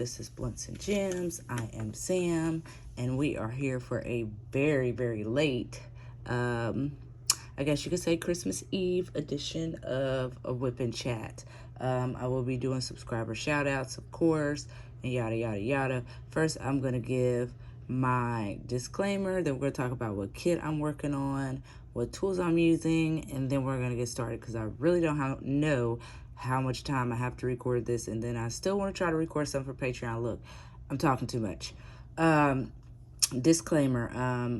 This is Blunts and Gems. I am Sam, and we are here for a very, very late, I guess you could say Christmas Eve edition of a Whip and Chat. I will be doing subscriber shout outs, of course, and yada, yada, yada. First, I'm going to give my disclaimer. Then we're going to talk about what kit I'm working on, what tools I'm using, and then we're going to get started because I really don't know how much time I have to record this, and then I still want to try to record something for Patreon. Look, I'm talking too much. Disclaimer,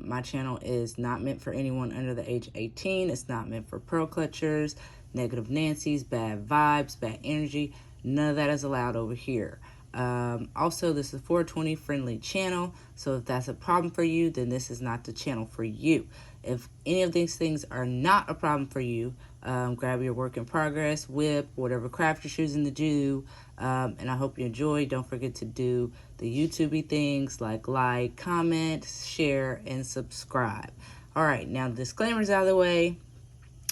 my channel is not meant for anyone under the age of 18. It's not meant for pearl clutchers, negative Nancy's, bad vibes, bad energy. None of that is allowed over here. Also, this is a 420 friendly channel, so if that's a problem for you, then this is not the channel for you. If any of these things are not a problem for you, grab your work in progress, whip, whatever craft you're choosing to do, and I hope you enjoy. Don't forget to do the YouTube-y things like, comment, share, and subscribe. All right, now the disclaimer's out of the way.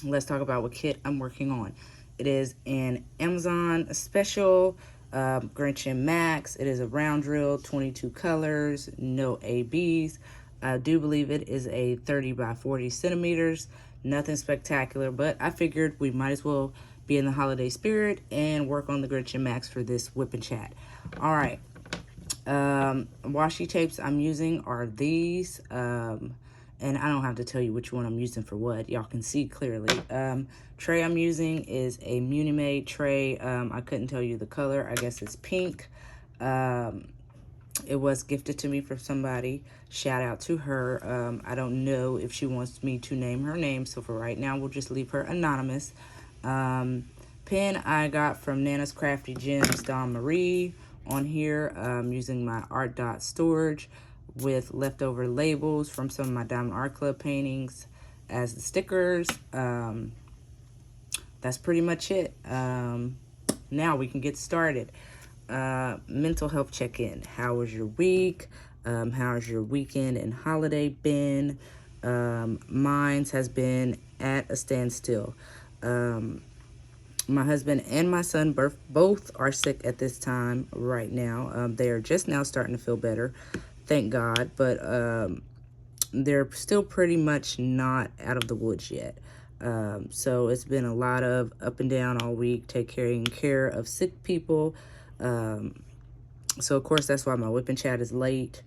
Let's talk about what kit I'm working on. It is an Amazon special, Grinch Max. It is a round drill, 22 colors, no ABs. I do believe it is a 30 by 40 centimeters. Nothing spectacular, but I figured we might as well be in the holiday spirit and work on the Grinch Max for this Whip and Chat. All right. Washi tapes I'm using are these. And I don't have to tell you which one I'm using for what. Y'all can see clearly. Tray I'm using is a Muni-Made tray. I couldn't tell you the color. I guess it's pink. It was gifted to me from somebody. Shout out to her. I don't know if she wants me to name her name, so for right now, we'll just leave her anonymous. Pen I got from Nana's Crafty Gems Dawn Marie on here. Using my Art Dot storage with leftover labels from some of my Diamond Art Club paintings as the stickers. That's pretty much it. Now we can get started. Mental health check-in. How was your week? How's your weekend and holiday been? Mine has been at a standstill. My husband and my son both are sick at this time right now. They are just now starting to feel better, thank God, but they're still pretty much not out of the woods yet. So it's been a lot of up and down all week, taking care of sick people. So of course that's why my Whip and Chat is late,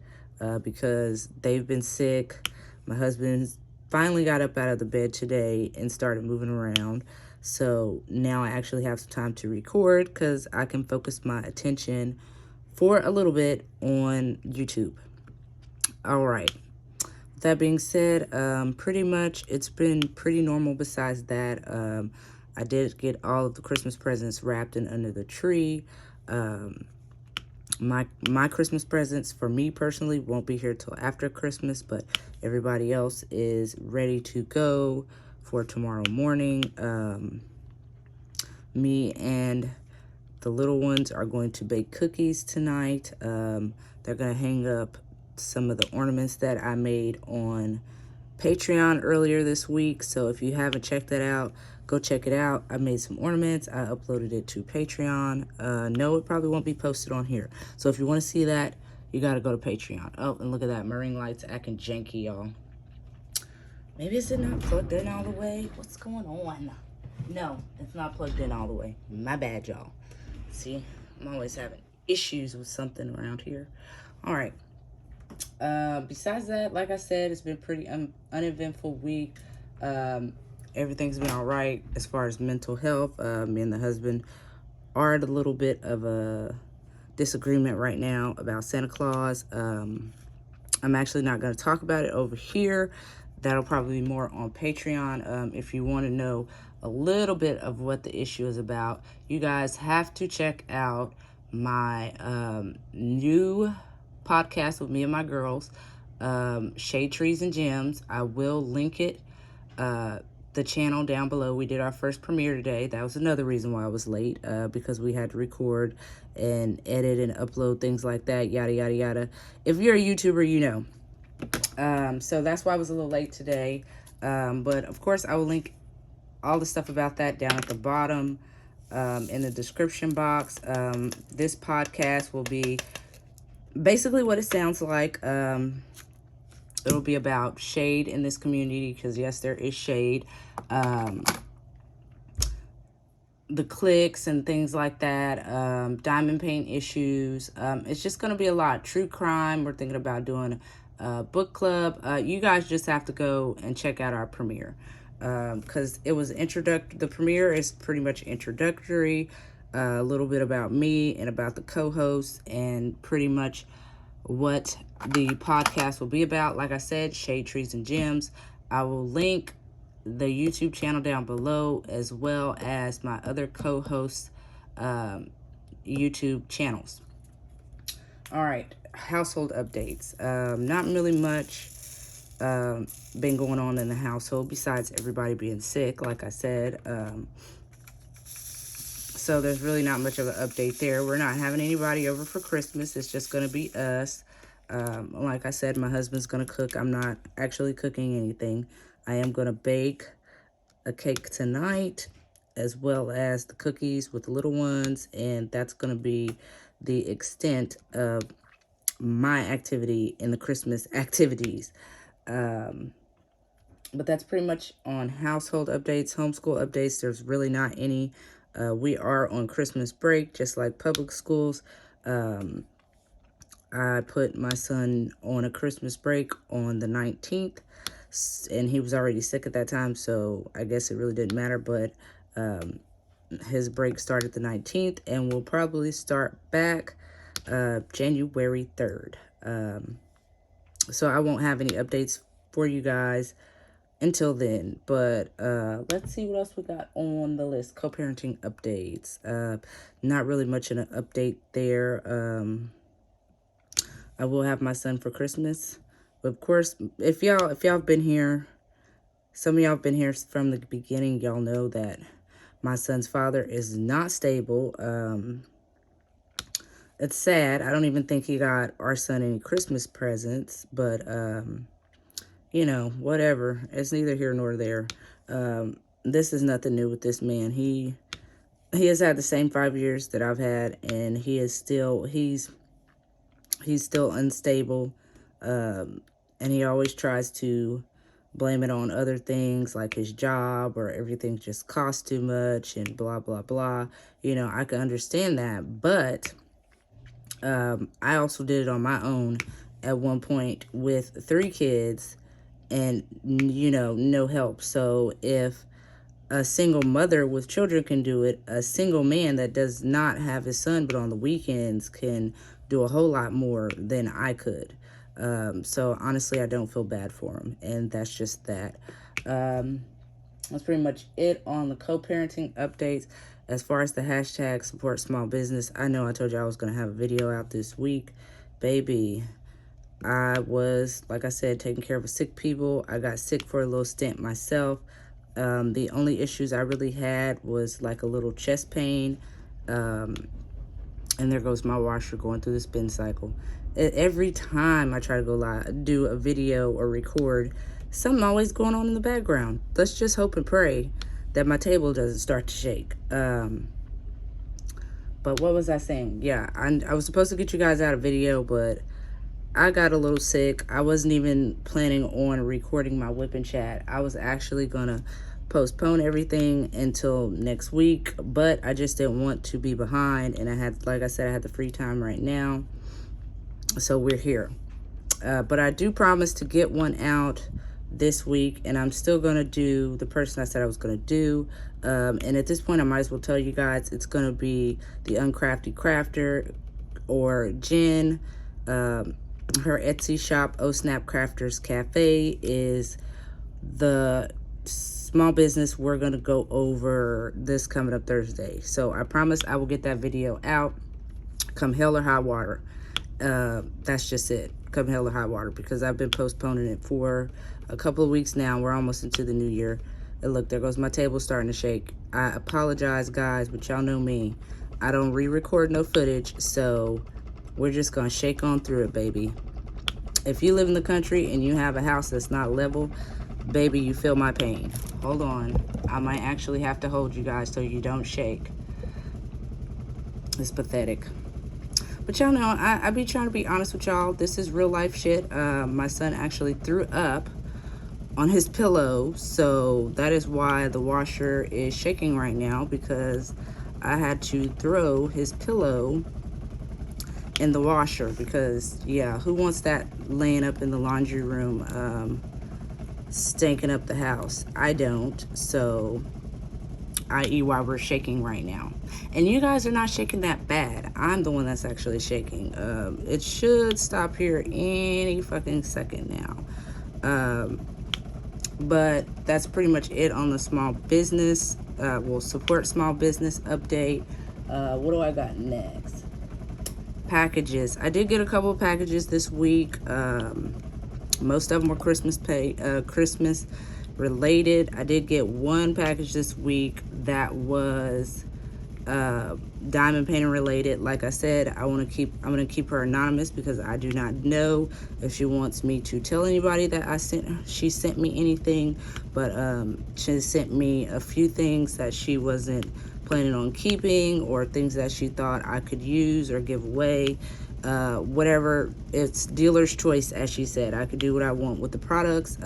because they've been sick. My husband finally got up out of the bed today and started moving around. So now I actually have some time to record because I can focus my attention for a little bit on YouTube. All right. With that being said, pretty much it's been pretty normal besides that. I did get all of the Christmas presents wrapped and under the tree. My Christmas presents for me personally won't be here till after Christmas, but everybody else is ready to go for tomorrow morning. Me and the little ones are going to bake cookies tonight. They're going to hang up some of the ornaments that I made on Patreon earlier this week. So if you haven't checked that out, go check it out. I made some ornaments. I uploaded it to Patreon. No, it probably won't be posted on here. So if you want to see that, you got to go to Patreon. Oh, and look at that. My ring light's acting janky, y'all. Maybe it's not plugged in all the way. What's going on? No, it's not plugged in all the way. My bad, y'all. See, I'm always having issues with something around here. All right. Besides that, like I said, it's been pretty uneventful week. Everything's been all right as far as mental health. Me and the husband are at a little bit of a disagreement right now about Santa Claus. I'm actually not going to talk about it over here. That'll probably be more on Patreon. If you want to know a little bit of what the issue is about, you guys have to check out my new podcast with me and my girls, Shade Trees and Gems. I will link it, the channel down below. We did our first premiere today. That was another reason why I was late, because we had to record and edit and upload things like that, yada, yada, yada. If you're a YouTuber, you know. So that's why I was a little late today. But of course, I will link all the stuff about that down at the bottom. in the description box. This podcast will be basically what it sounds like. It'll be about shade in this community, because yes, there is shade. The clicks and things like that, diamond paint issues. It's just going to be a lot. True crime. We're thinking about doing a book club. You guys just have to go and check out our premiere, because it was the premiere is pretty much introductory, a little bit about me and about the co-hosts, and pretty much what the podcast will be about. Like I said, shade, trees, and gems. I will link the YouTube channel down below, as well as my other co-hosts YouTube channels. All right, household updates. Not really much been going on in the household besides everybody being sick, like I said. So there's really not much of an update there. We're not having anybody over for Christmas. It's just going to be us. Like I said, my husband's going to cook. I'm not actually cooking anything. I am going to bake a cake tonight, as well as the cookies with the little ones, and that's going to be the extent of my activity in the Christmas activities. But that's pretty much on household updates. Homeschool updates, there's really not any. We are on Christmas break, just like public schools. I put my son on a Christmas break on the 19th, and he was already sick at that time, so I guess it really didn't matter. But his break started the 19th, and we'll probably start back January 3rd. So I won't have any updates for you guys until then. But let's see what else we got on the list. Co-parenting updates. Not really much of an update there. I will have my son for Christmas. But of course, if y'all have been here, some of y'all have been here from the beginning, y'all know that my son's father is not stable. It's sad. I don't even think he got our son any Christmas presents, but you know, whatever. It's neither here nor there. This is nothing new with this man. He has had the same 5 years that I've had, and he's still unstable. And he always tries to blame it on other things, like his job, or everything just costs too much and blah, blah, blah. You know, I can understand that, but I also did it on my own at one point with 3 kids and, you know, no help. So if a single mother with children can do it, a single man that does not have his son but on the weekends can do a whole lot more than I could. So honestly, I don't feel bad for him, and that's just that. That's pretty much it on the co-parenting updates. As far as the hashtag support small business, I know I told you I was going to have a video out this week. Baby, I was, like I said, taking care of sick people. I got sick for a little stint myself. The only issues I really had was like a little chest pain. And there goes my washer going through the spin cycle. Every time I try to go live, do a video or record, something always going on in the background. Let's just hope and pray that my table doesn't start to shake. But what was I saying? Yeah, I was supposed to get you guys out a video, but I got a little sick. I wasn't even planning on recording my whip and chat. I was actually gonna postpone everything until next week, but I just didn't want to be behind, and I had, like I said, I had the free time right now, so we're here. But I do promise to get one out this week, and I'm still gonna do the person I said I was gonna do. And at this point, I might as well tell you guys it's gonna be the Uncrafty Crafter, or Jen. Her Etsy shop, Oh Snap Crafters Cafe, is the small business we're gonna go over this coming up Thursday. So I promise I will get that video out come hell or high water. That's just it, come hell or high water, because I've been postponing it for a couple of weeks now. We're almost into the new year. And look, there goes my table starting to shake. I apologize, guys, but y'all know me. I don't re-record no footage, so we're just gonna shake on through it, baby. If you live in the country and you have a house that's not level, baby, you feel my pain. Hold on. I might actually have to hold you guys so you don't shake. It's pathetic. But y'all know, I be trying to be honest with y'all. This is real life shit. My son actually threw up on his pillow, so that is why the washer is shaking right now, because I had to throw his pillow in the washer, because yeah, who wants that laying up in the laundry room, stinking up the house? I don't. So i.e. why we're shaking right now. And you guys are not shaking that bad. I'm the one that's actually shaking. It should stop here any fucking second now. But that's pretty much it on the small business, well, support small business update. What do I got next? Packages. I did get a couple of packages this week. Most of them were Christmas related. I did get one package this week that was diamond painting related. Like I said, I'm gonna keep her anonymous, because I do not know if she wants me to tell anybody that she sent me anything. But she sent me a few things that she wasn't planning on keeping, or things that she thought I could use or give away. Whatever, it's dealer's choice, as she said. I could do what I want with the products.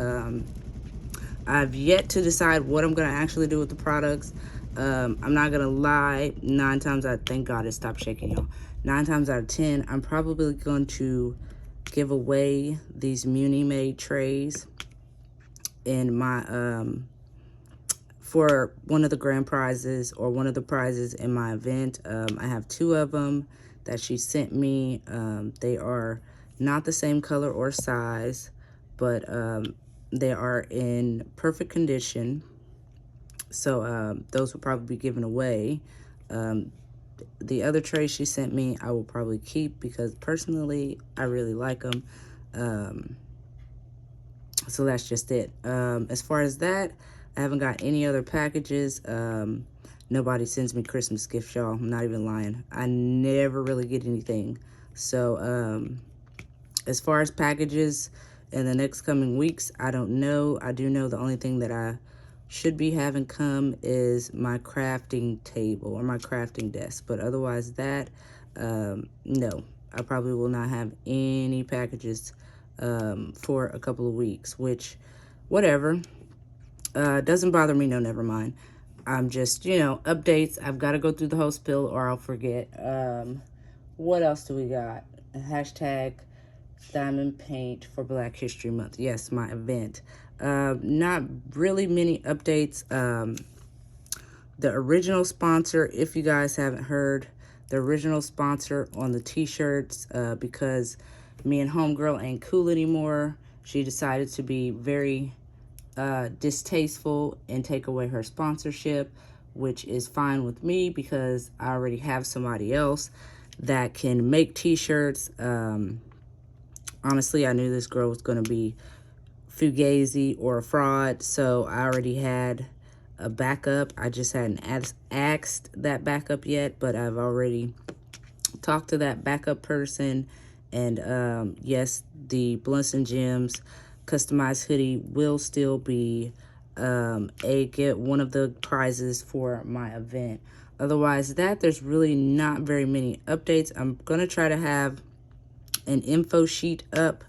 I've yet to decide what I'm gonna actually do with the products. I'm not gonna lie, thank God it stopped shaking, y'all. 9 times out of 10, I'm probably going to give away these Muni made trays in my for one of the grand prizes, or one of the prizes in my event. I have 2 of them that she sent me. They are not the same color or size, but they are in perfect condition. So those will probably be given away. The other trays she sent me, I will probably keep, because personally, I really like them. So that's just it. As far as that, I haven't got any other packages. Nobody sends me Christmas gifts, y'all. I'm not even lying. I never really get anything. So as far as packages in the next coming weeks, I don't know. I do know the only thing that I should be having come is my crafting table, or my crafting desk. But otherwise that, no, I probably will not have any packages for a couple of weeks, which, whatever. Doesn't bother me, no, never mind. I'm just, updates. I've got to go through the whole spill or I'll forget. What else do we got? Hashtag diamond paint for Black History Month. Yes, my event. Not really many updates. The original sponsor, if you guys haven't heard, the original sponsor on the t-shirts, because me and homegirl ain't cool anymore, she decided to be very distasteful and take away her sponsorship, which is fine with me, because I already have somebody else that can make t-shirts. Honestly, I knew this girl was going to be fugazi or a fraud, so I already had a backup. I just hadn't asked that backup yet, but I've already talked to that backup person. And yes, the Blunts and Gems customized hoodie will still be one of the prizes for my event. Otherwise there's really not very many updates. I'm gonna try to have an info sheet up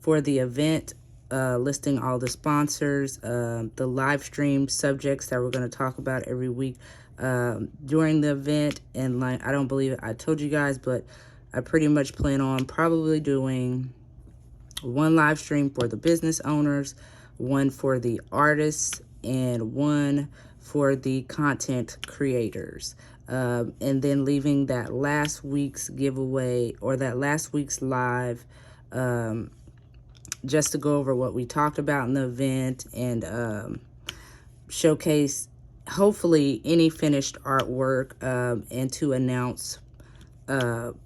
for the event, listing all the sponsors, the live stream subjects that we're going to talk about every week during the event. And like, I don't believe I told you guys, but I pretty much plan on probably doing one live stream for the business owners, one for the artists, and one for the content creators. And then leaving that last week's giveaway, or that last week's live, just to go over what we talked about in the event, and showcase hopefully any finished artwork, and to announce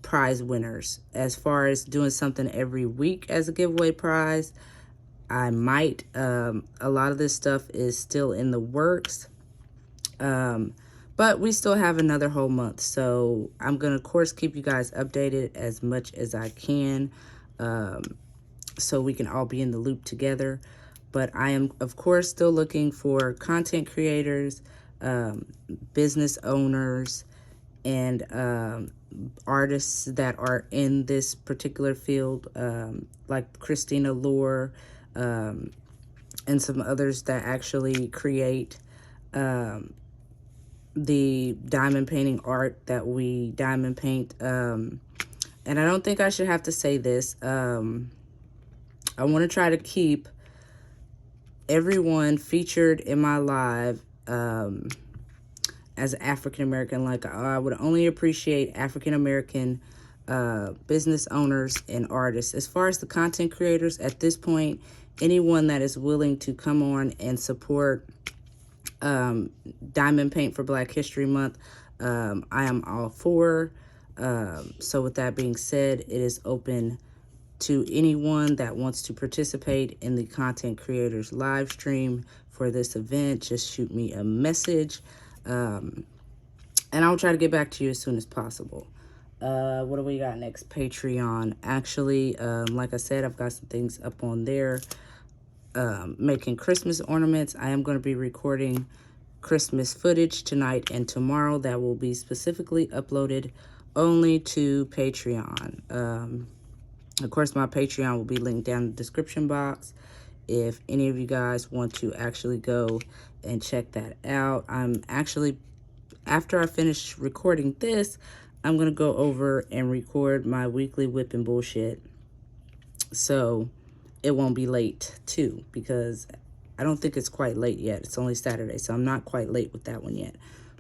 prize winners. As far as doing something every week as a giveaway prize, I might. A lot of this stuff is still in the works, but we still have another whole month, so I'm gonna of course keep you guys updated as much as I can, so we can all be in the loop together. But I am of course still looking for content creators, business owners, and artists that are in this particular field, like Krafty Enabler, and some others that actually create the diamond painting art that we diamond paint. And I don't think I should have to say this. I want to try to keep everyone featured in my live as African American. Like, I would only appreciate African American business owners and artists. As far as the content creators, at this point, anyone that is willing to come on and support diamond paint for Black History Month, I am all for. So with that being said, it is open to anyone that wants to participate in the content creators live stream for this event. Just shoot me a message, and I'll try to get back to you as soon as possible. What do we got next? Patreon. Actually, like I said, I've got some things up on there. Making Christmas ornaments. I am going to be recording Christmas footage tonight and tomorrow that will be specifically uploaded only to Patreon. Of course, my Patreon will be linked down in the description box if any of you guys want to actually go and check that out. I'm actually, after I finish recording this, I'm going to go over and record my weekly whip and bullshit. So it won't be late too, because I don't think it's quite late yet. It's only Saturday, so I'm not quite late with that one yet.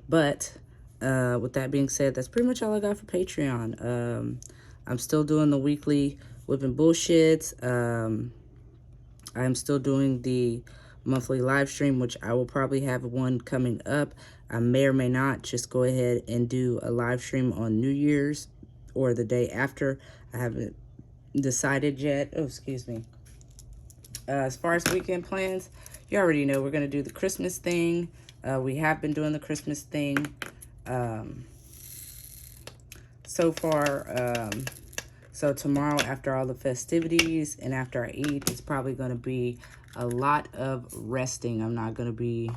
But with that being said, that's pretty much all I got for Patreon. I'm still doing the weekly whip and bullshits. I'm still doing the monthly live stream, which I will probably have one coming up. I may or may not just go ahead and do a live stream on New Year's or the day after. I haven't decided yet. Oh, excuse me. As far as weekend plans, you already know we're going to do the Christmas thing. We have been doing the Christmas thing so far. So tomorrow, after all the festivities and after I eat, it's probably going to be a lot of resting. I'm not going to be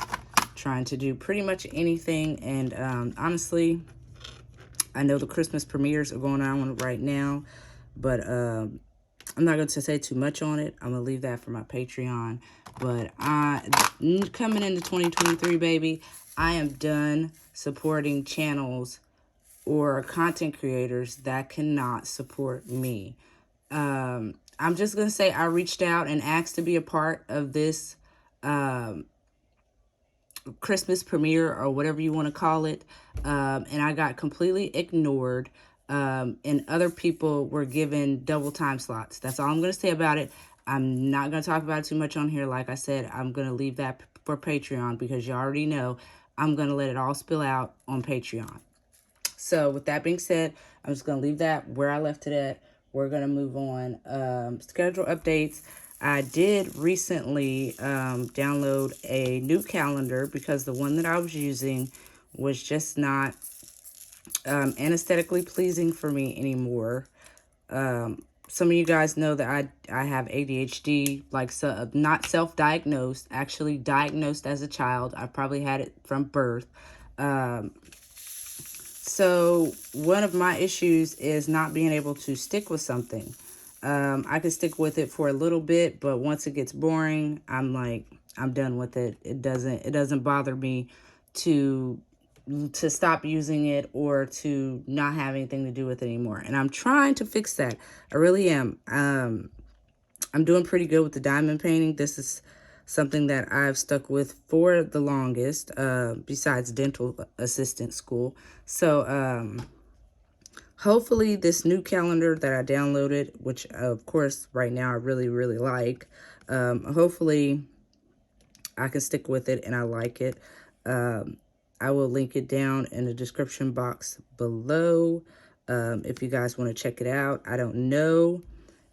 trying to do pretty much anything. And honestly, I know the Christmas premieres are going on right now, but I'm not going to say too much on it. I'm going to leave that for my Patreon. But coming into 2023, baby, I am done supporting channels or content creators that cannot support me. I'm just going to say I reached out and asked to be a part of this Christmas premiere or whatever you want to call it. And I got completely ignored. And other people were given double time slots. That's all I'm going to say about it. I'm not going to talk about it too much on here. Like I said, I'm going to leave that for Patreon because you already know I'm going to let it all spill out on Patreon. So with that being said, I'm just going to leave that where I left it at. We're going to move on. Schedule updates. I did recently download a new calendar because the one that I was using was just not aesthetically pleasing for me anymore. Some of you guys know that I have ADHD, like, so, not self-diagnosed, actually diagnosed as a child. I probably had it from birth. So one of my issues is not being able to stick with something. I can stick with it for a little bit, but once it gets boring, I'm like, I'm done with it. It doesn't bother me to stop using it or to not have anything to do with it anymore. And I'm trying to fix that. I really am. I'm doing pretty good with the diamond painting. This is something that I've stuck with for the longest, besides dental assistant school. So hopefully this new calendar that I downloaded, which of course right now I really, really like, hopefully I can stick with it and I like it. I will link it down in the description box below if you guys want to check it out. I don't know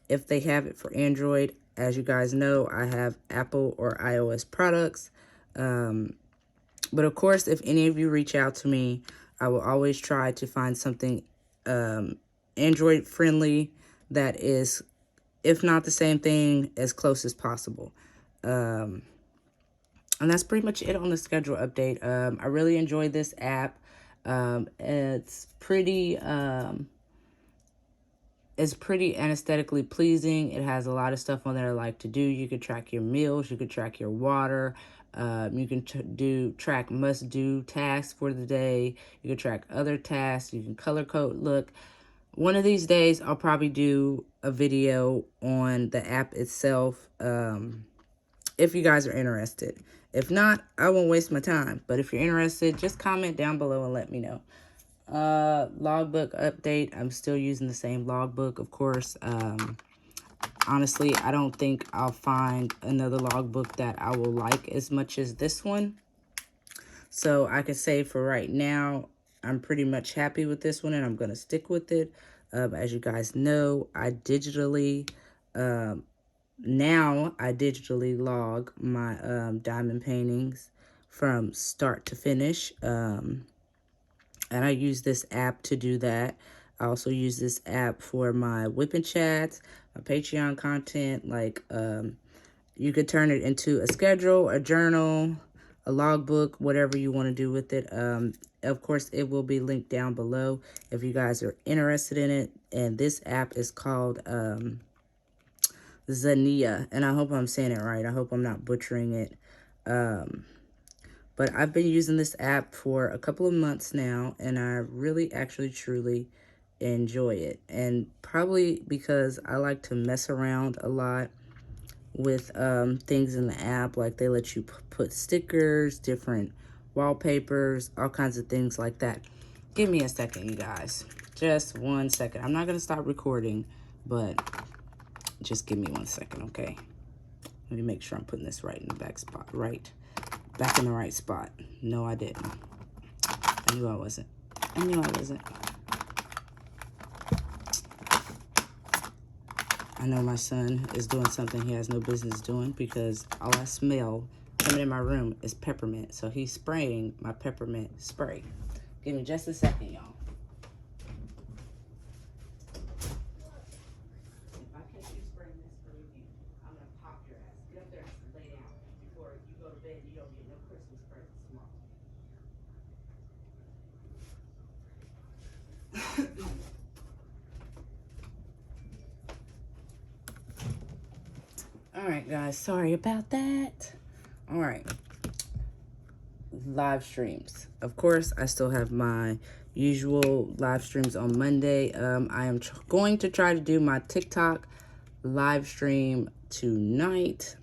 if they have it for Android. As you guys know, I have Apple or iOS products. But of course, if any of you reach out to me, I will always try to find something Android friendly that is, if not the same thing, as close as possible. And that's pretty much it on the schedule update. I really enjoyed this app. It's pretty aesthetically pleasing. It has a lot of stuff on there I like to do. You can track your meals, you can track your water, you can track must-do tasks for the day, you can track other tasks, you can color code. Look, one of these days I'll probably do a video on the app itself, if you guys are interested. If not, I won't waste my time. But if you're interested, just comment down below and let me know. Logbook update. I'm still using the same logbook, of course. Honestly, I don't think I'll find another logbook that I will like as much as this one. So I can say for right now, I'm pretty much happy with this one and I'm going to stick with it. As you guys know, I digitally log my diamond paintings from start to finish. And I use this app to do that. I also use this app for my whipping chats, my Patreon content. Like, you could turn it into a schedule, a journal, a logbook, whatever you want to do with it. Of course, it will be linked down below if you guys are interested in it. And this app is called Zania, and I hope I'm saying it right. I hope I'm not butchering it. But I've been using this app for a couple of months now, and I really, actually, truly enjoy it. And probably because I like to mess around a lot with things in the app. Like, they let you put stickers, different wallpapers, all kinds of things like that. Give me a second, you guys. Just 1 second. I'm not going to stop recording, but just give me 1 second, okay? Let me make sure I'm putting this right in the back spot, back in the right spot. No, I didn't. I knew I wasn't. I know my son is doing something he has no business doing because all I smell coming in my room is peppermint. So he's spraying my peppermint spray. Give me just a second, y'all. If I catch you spraying this spray again, I'm going to pop your ass. Get up there and lay down before you go to bed and you don't get no Christmas presents tomorrow. All right, guys, sorry about that. All right, live streams. Of course, I still have my usual live streams on Monday. I am going to try to do my TikTok live stream tonight.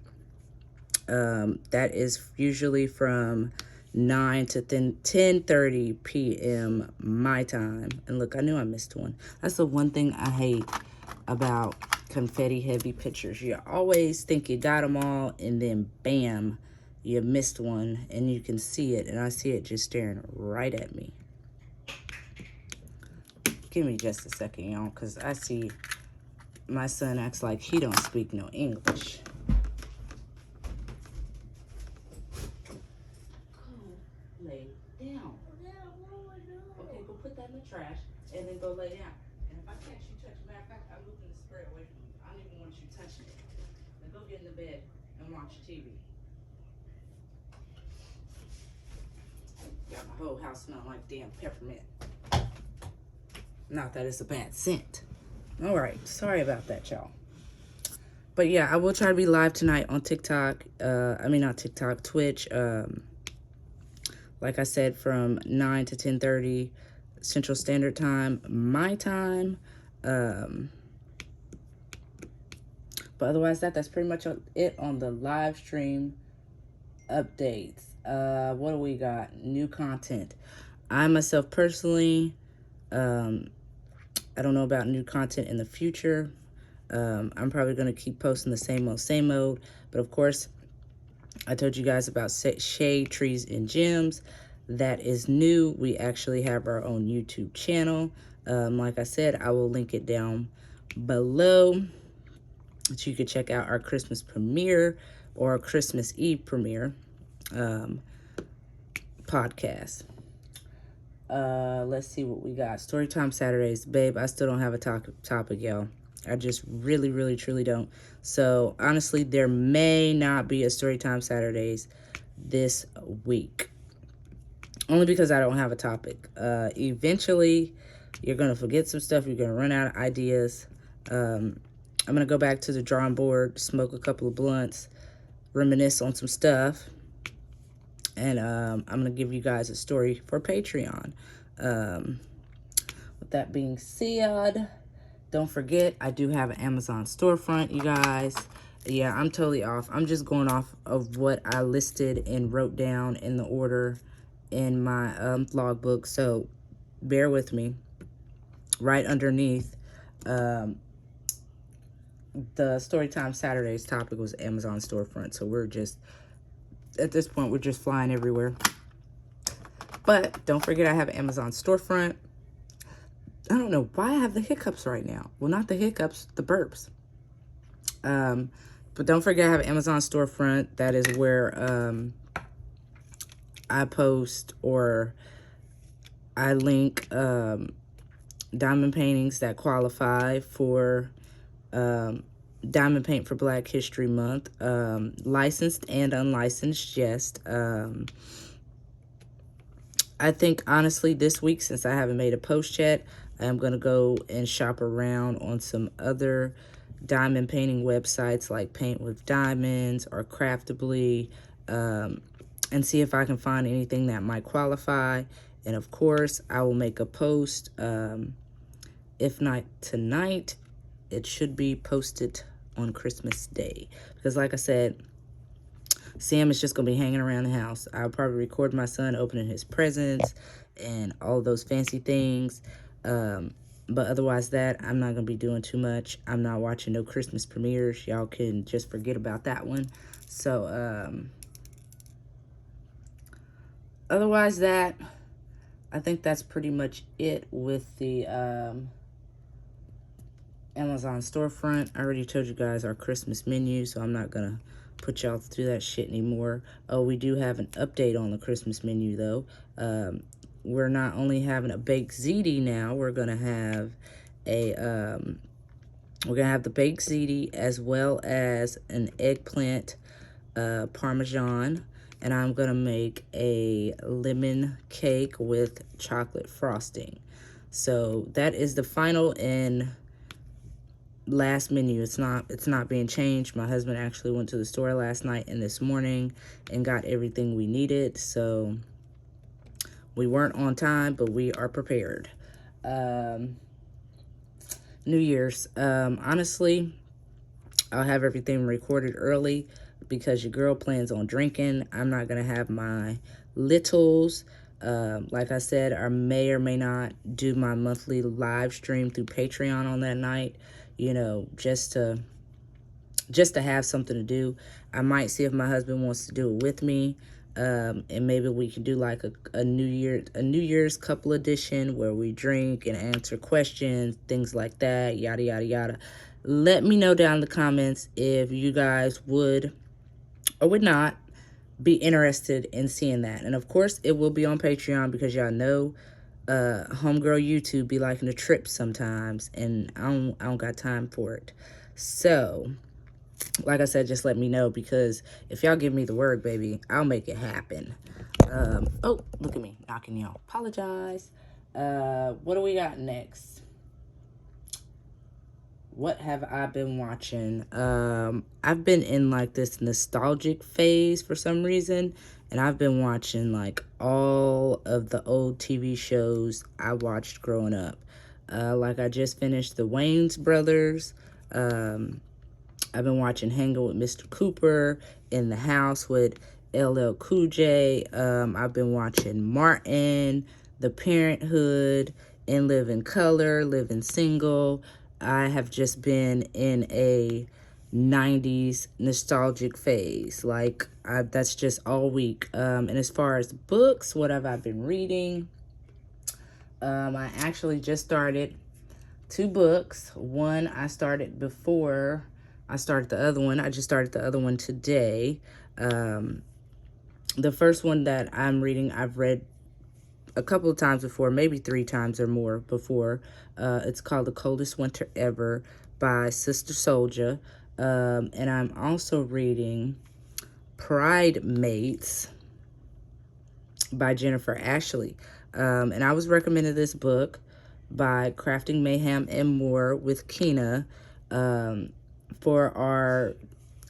That is usually from 9 to 10:30 p.m. my time. And look, I knew I missed one. That's the one thing I hate about confetti heavy pictures. You always think you got them all, and then bam, you missed one, and you can see it, and I see it just staring right at me. Give me just a second, y'all, because I see my son acts like he don't speak no English. Go lay down. Okay, go put that in the trash, and then go lay down. And if I catch you touching, matter of fact, I'm moving the spray away from you. I don't even want you touching it. Then go get in the bed and watch TV. Got my whole house smelling like damn peppermint. Not that it's a bad scent. All right, sorry about that, y'all. But yeah, I will try to be live tonight on TikTok. Not TikTok, Twitch. Like I said, from 9 to 10:30 Central Standard Time, my time. But otherwise, that's pretty much it on the live stream updates. What do we got? New content. I myself personally, I don't know about new content in the future. I'm probably going to keep posting the same old. But of course, I told you guys about Shade Trees and Gemz. That is new. We actually have our own YouTube channel. Like I said, I will link it down below, so you can check out our Christmas premiere or Christmas Eve premiere podcast. Let's see what we got. Storytime Saturdays. Babe, I still don't have a topic, y'all. I just really, truly don't. So, honestly, there may not be a Storytime Saturdays this week. only because I don't have a topic. Eventually, you're going to forget some stuff. You're going to run out of ideas. I'm going to go back to the drawing board, smoke a couple of blunts, reminisce on some stuff. And I'm going to give you guys a story for Patreon. With that being said, don't forget, I do have an Amazon storefront, you guys. Yeah, I'm totally off. I'm just going off of what I listed and wrote down in the order in my vlog book. So bear with me. Right underneath the Storytime Saturdays topic was Amazon storefront. So we're just, at this point, we're just flying everywhere. But don't forget, I have Amazon storefront. I don't know why I have the hiccups right now. Well, not the hiccups, the burps. But don't forget, I have Amazon storefront. That is where I post or I link diamond paintings that qualify for Diamond Paint for Black History Month. Licensed and unlicensed, yes. I think, honestly, this week, since I haven't made a post yet, I'm going to go and shop around on some other diamond painting websites like Paint with Diamonds or Craftably, and see if I can find anything that might qualify. And, of course, I will make a post. If not tonight, it should be posted on Christmas Day. Because, like I said, Sam is just going to be hanging around the house. I'll probably record my son opening his presents and all those fancy things. But otherwise that, I'm not going to be doing too much. I'm not watching no Christmas premieres. Y'all can just forget about that one. So, otherwise that, I think that's pretty much it with the Amazon storefront. I already told you guys our Christmas menu, so I'm not going to put y'all through that shit anymore. Oh, we do have an update on the Christmas menu, though. We're not only having a baked ziti now, we're gonna have a the baked ziti as well as an eggplant parmesan, and I'm gonna make a lemon cake with chocolate frosting. So that is the final and last menu. It's not being changed. My husband actually went to the store last night and this morning and got everything we needed. So we weren't on time, but we are prepared. New Year's. Honestly, I'll have everything recorded early because your girl plans on drinking. I'm not going to have my littles. Like I said, I may or may not do my monthly live stream through Patreon on that night. You know, just to have something to do. I might see if my husband wants to do it with me. And maybe we can do like a New Year's couple edition where we drink and answer questions, things like that, yada, yada, yada. Let me know down in the comments if you guys would or would not be interested in seeing that. And of course, it will be on Patreon because y'all know homegirl YouTube be liking to trip sometimes, and I don't got time for it. So, like I said, just let me know, because if y'all give me the word, baby, I'll make it happen. Oh, look at me knocking y'all. Apologize. What do we got next? What have I been watching? I've been in like this nostalgic phase for some reason, and I've been watching like all of the old TV shows I watched growing up. Like I just finished the Wayans Brothers. I've been watching Hanging with Mr. Cooper, In the House with LL Cool J. I've been watching Martin, The Parenthood, In Living Color, Living Single. I have just been in a 90s nostalgic phase. Like, that's just all week. And as far as books, what have I been reading? I actually just started 2 books. One I started before I started the other one. I just started the other one today. The first one that I'm reading, I've read a couple of times before, maybe 3 times or more before. It's called The Coldest Winter Ever by Sister Souljah. And I'm also reading Pride Mates by Jennifer Ashley. And I was recommended this book by Crafting Mayhem and More with Kina for our,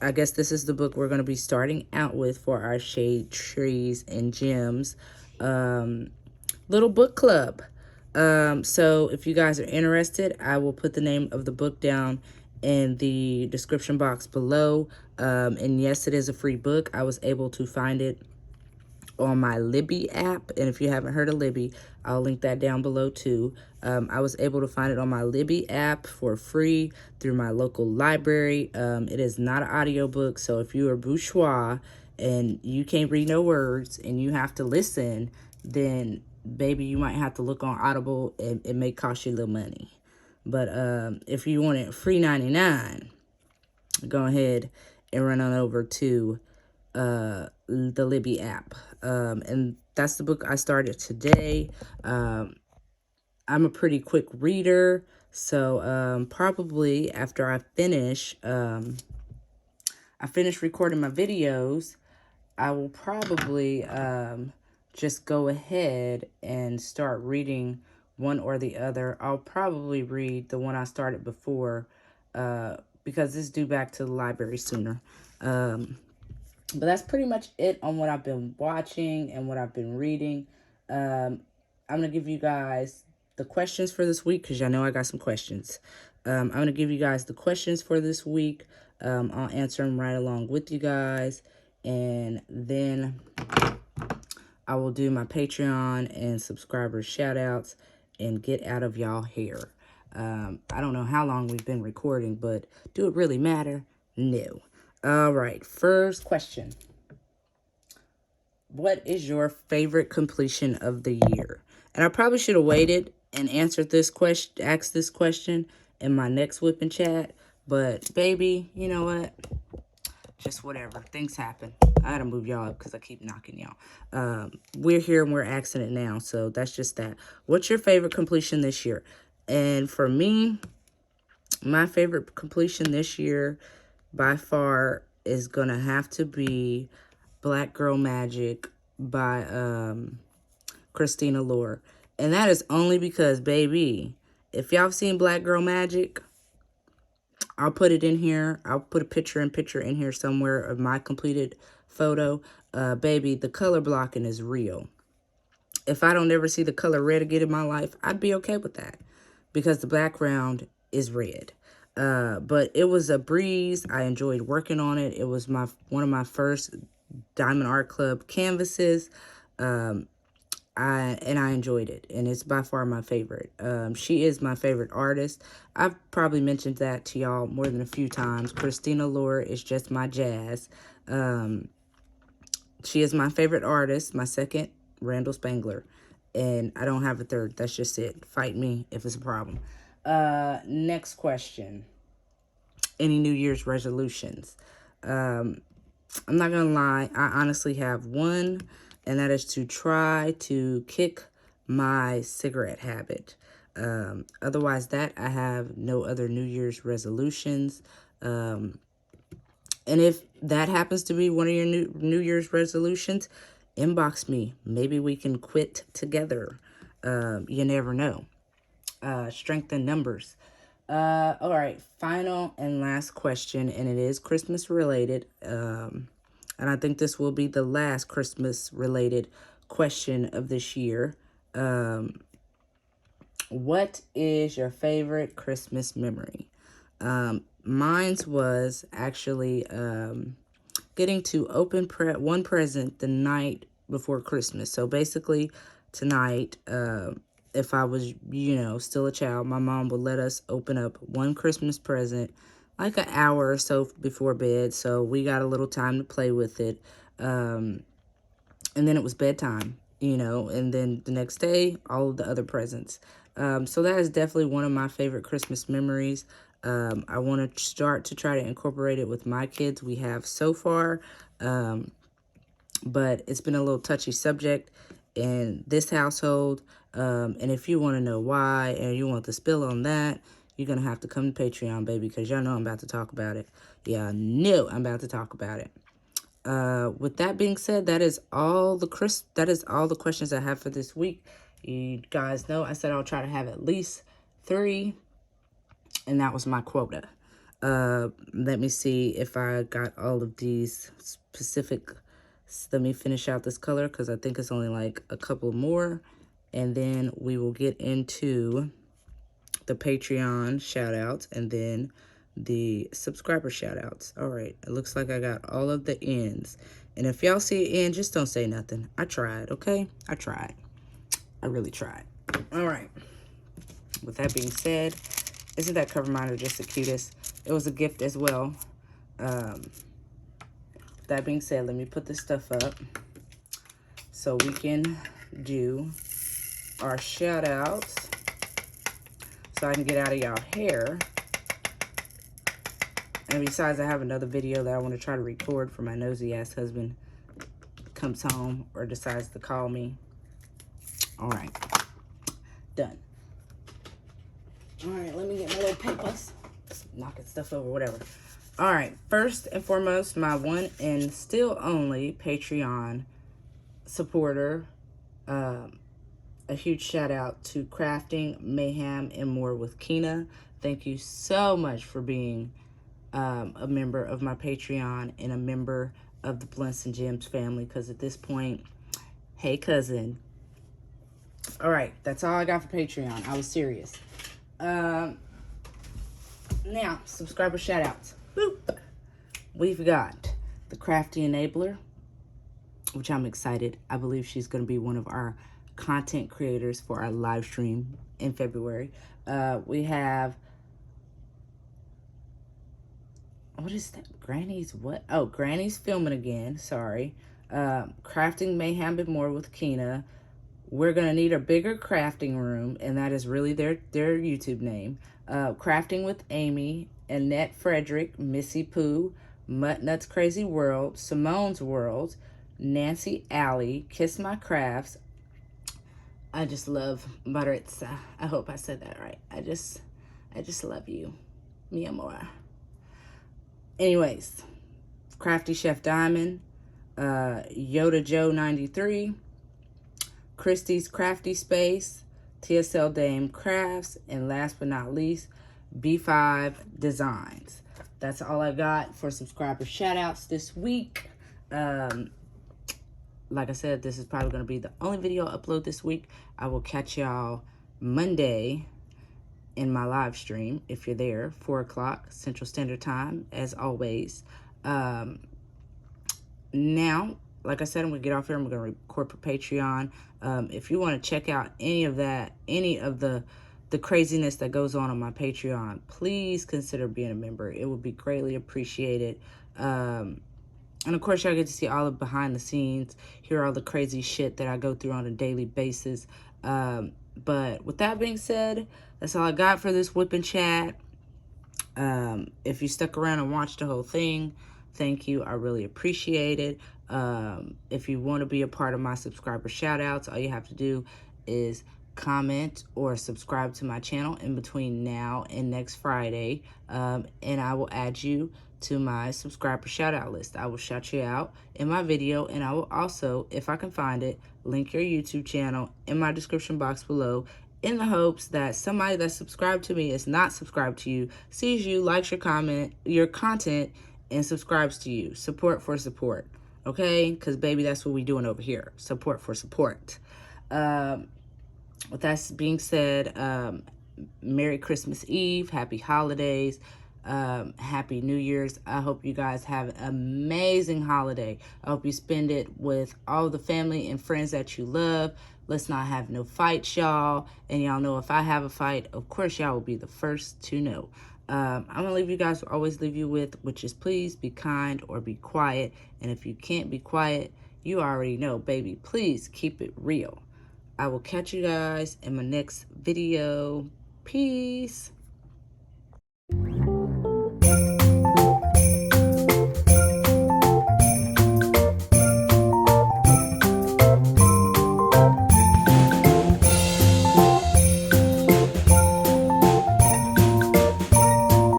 I guess this is the book we're going to be starting out with for our Shade Trees and Gems little book club. So if you guys are interested, I will put the name of the book down in the description box below. And yes, it is a free book. I was able to find it on my Libby app, and if you haven't heard of Libby, I'll link that down below too. I was able to find it on my Libby app for free through my local library. It is not an audiobook, so if you are bourgeois and you can't read no words and you have to listen, then baby, you might have to look on Audible. It may cost you a little money. But if you want it free 99, go ahead and run on over to the Libby app. And that's the book I started today. I'm a pretty quick reader, so probably after I finish recording my videos, I will probably just go ahead and start reading one or the other. I'll probably read the one I started before because it's due back to the library sooner. But that's pretty much it on what I've been watching and what I've been reading. I'm going to give you guys the questions for this week because y'all know I got some questions. I'm going to give you guys the questions for this week. I'll answer them right along with you guys. And then I will do my Patreon and subscriber shout outs and get out of y'all hair. I don't know how long we've been recording, but do it really matter? No. All right, first question. What is your favorite completion of the year? And I probably should have waited and answered this question, asked this question in my next whipping chat. But baby, you know what? Just whatever. Things happen. I gotta move y'all up because I keep knocking y'all. We're here and we're asking it now, so that's just that. What's your favorite completion this year? And for me, my favorite completion this year by far is gonna have to be Black Girl Magic by Krafty Enabler. And that is only because, baby, if y'all have seen Black Girl Magic, I'll put it in here. I'll put a picture in here somewhere of my completed photo. Baby, the color blocking is real. If I don't ever see the color red again in my life, I'd be okay with that because the background is red. But it was a breeze. I enjoyed working on it. It was one of my first Diamond Art Club canvases. I enjoyed it, and it's by far my favorite. She is my favorite artist. I've probably mentioned that to y'all more than a few times. Krafty Enabler is just my jazz. She is my favorite artist. My second, Randall Spangler. And I don't have a third. That's just it. Fight me if it's a problem. Next question. Any New Year's resolutions? I'm not going to lie. I honestly have one, and that is to try to kick my cigarette habit. Otherwise that, I have no other New Year's resolutions. And if that happens to be one of your New Year's resolutions, inbox me. Maybe we can quit together. You never know. Strength in numbers. All right, final and last question, and it is Christmas related. And I think this will be the last Christmas related question of this year. What is your favorite Christmas memory? Mine's was actually getting to open one present the night before Christmas. So basically tonight, if I was, still a child, my mom would let us open up one Christmas present like an hour or so before bed. So we got a little time to play with it. And then it was bedtime, and then the next day, all of the other presents. So that is definitely one of my favorite Christmas memories. I want to start to try to incorporate it with my kids. We have so far, but it's been a little touchy subject in this household. And if you want to know why and you want the spill on that, you're going to have to come to Patreon, baby, because y'all know I'm about to talk about it. Yeah, I know I'm about to talk about it. With that being said, that is all the questions I have for this week. You guys know I said I'll try to have at least 3, and that was my quota. Let me see if I got all of these specific. Let me finish out this color because I think it's only like a couple more, and then we will get into the Patreon shout outs and then the subscriber shout outs. All right, it looks like I got all of the ends. And if y'all see an end, just don't say nothing. I tried, okay? I tried. I really tried. All right. With that being said, isn't that cover miner just the cutest? It was a gift as well. With that being said, let me put this stuff up so we can do our shout outs so I can get out of y'all hair. And besides, I have another video that I want to try to record for my nosy ass husband comes home or decides to call me. All right, done. All right, let me get my little papers. Knocking stuff over, whatever. All right, first and foremost, my one and still only Patreon supporter. A huge shout out to Crafting, Mayhem, and More with Kina. Thank you so much for being a member of my Patreon and a member of the Blunts and Gems family, because at this point, hey cousin. All right, that's all I got for Patreon. I was serious. Now, subscriber shout outs. Boop. We've got the Krafty Enabler, which I'm excited. I believe she's going to be one of our content creators for our live stream in February. We have, what is that? Granny's what? Oh, Granny's filming again. Sorry. Crafting Mayhem and More with Kina. We're going to need a bigger crafting room, and that is really their YouTube name. Crafting with Amy, Annette Fredrick, Missy Pooh, Muttnutt's Crazy World, Simone's World, Nancy Alley, Kiss My Crafts. I just love Maritza. I hope I said that right. I just love you, mi amor. Anyways, Crafty ChefDiamond, Yoda Joe 93, Cristy's Crafty Space, Tsl Dame Crafts, and last but not least, B5 Designs. That's all I got for subscriber shout-outs this week. Like I said, this is probably going to be the only video I upload this week. I will catch y'all Monday in my live stream, if you're there, 4 o'clock Central Standard Time, as always. Now, like I said, I'm going to get off here. I'm going to record for Patreon. If you want to check out any of that, any of the craziness that goes on my Patreon, please consider being a member. It would be greatly appreciated. And of course, y'all get to see all the behind the scenes, hear all the crazy shit that I go through on a daily basis. But with that being said, that's all I got for this whipping chat. If you stuck around and watched the whole thing, thank you. I really appreciate it. If you want to be a part of my subscriber shout outs, all you have to do is comment or subscribe to my channel in between now and next Friday, and I will add you to my subscriber shout out list. I will shout you out in my video, and I will also, if I can find it, link your YouTube channel in my description box below, in the hopes that somebody that's subscribed to me is not subscribed to you, sees you, likes your content, and subscribes to you. Support for support, okay? Because baby, that's what we doing over here. Support for support. With that being said, Merry Christmas Eve, Happy Holidays, Happy New Year's. I hope you guys have an amazing holiday. I hope you spend it with all the family and friends that you love. Let's not have no fights, y'all. And y'all know if I have a fight, of course y'all will be the first to know. I'm going to leave you guys, always leave you with, which is please be kind or be quiet. And if you can't be quiet, you already know, baby, please keep it real. I will catch you guys in my next video. Peace.